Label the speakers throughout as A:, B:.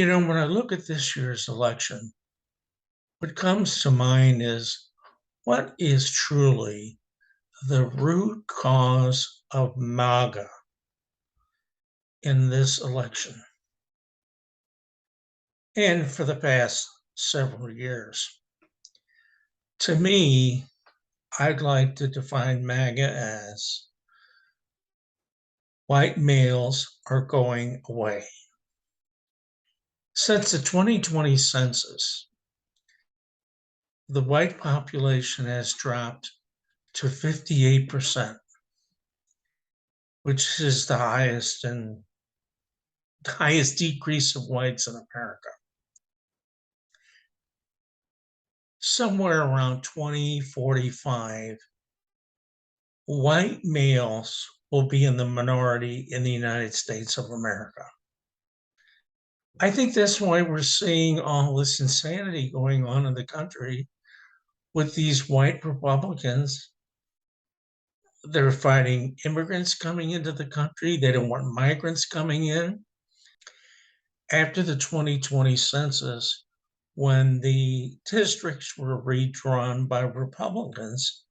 A: When I look at this year's election, what comes to mind is what is truly the root cause of MAGA in this election and for the past several years. To me, I'd like to define MAGA as white males are going away. Since the 2020 census, the white population has dropped to 58%, which is the highest decrease of whites in America. Somewhere around 2045, white males will be in the minority in the United States of America. I think that's why we're seeing all this insanity going on in the country with these white Republicans. They're fighting immigrants coming into the country. They don't want migrants coming in. After the 2020 census, when the districts were redrawn by Republicans,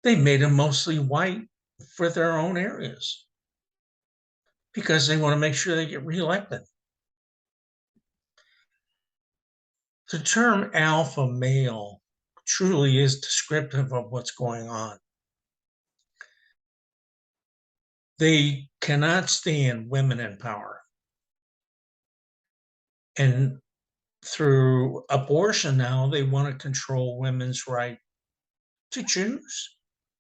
A: they made them mostly white for their own areas because they want to make sure they get reelected. The term alpha male truly is descriptive of what's going on. They cannot stand women in power. And through abortion now, they want to control women's right to choose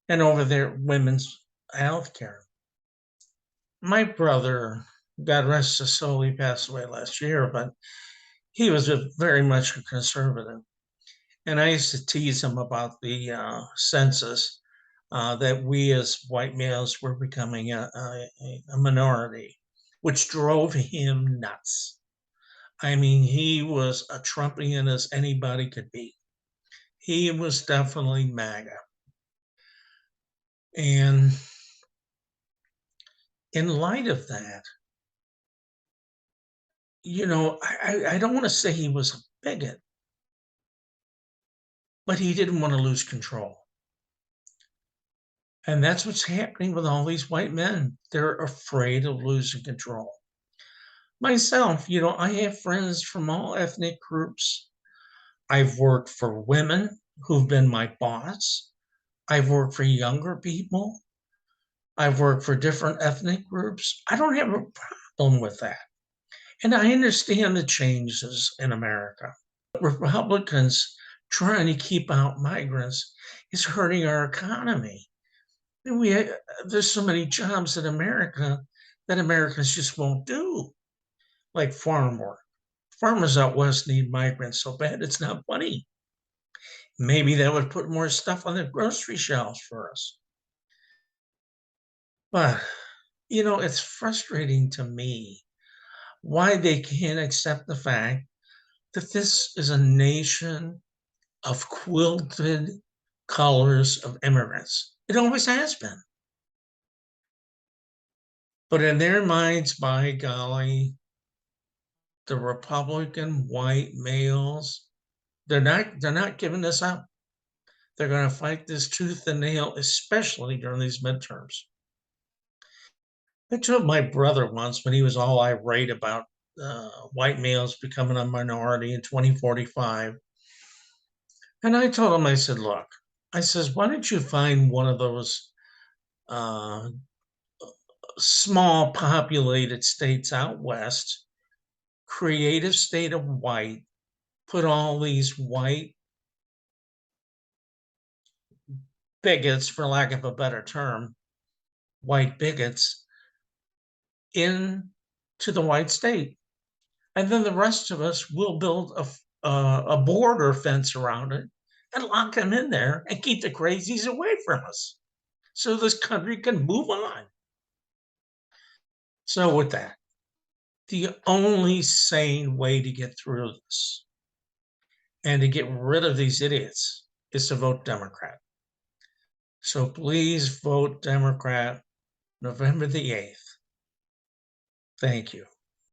A: and over their women's health care. My brother, God rest his soul, he passed away last year, but he was very much a conservative. And I used to tease him about the census, that we as white males were becoming a minority, which drove him nuts. I mean, he was a Trumpian as anybody could be. He was definitely MAGA. And in light of that, I don't want to say he was a bigot, but he didn't want to lose control. And that's what's happening with all these white men. They're afraid of losing control. Myself, I have friends from all ethnic groups. I've worked for women who've been my boss. I've worked for younger people. I've worked for different ethnic groups. I don't have a problem with that. And I understand the changes in America. Republicans trying to keep out migrants is hurting our economy. And there's so many jobs in America that Americans just won't do, like farm work. Farmers out west need migrants so bad it's not funny. Maybe that would put more stuff on the grocery shelves for us. But, it's frustrating to me why they can't accept the fact that this is a nation of quilted colors of immigrants. It always has been. But in their minds, by golly, the Republican white males, they're not giving this up. They're going to fight this tooth and nail, especially during these midterms. I told my brother once when he was all irate about white males becoming a minority in 2045. And I told him, I said, look, I says, why don't you find one of those uh, small populated states out west, creative state of white, put all these white bigots, for lack of a better term, white bigots, into the white state. And then the rest of us will build a border fence around it and lock them in there and keep the crazies away from us so this country can move on. So, with that, the only sane way to get through this and to get rid of these idiots is to vote Democrat. So, please vote Democrat November the 8th. Thank you.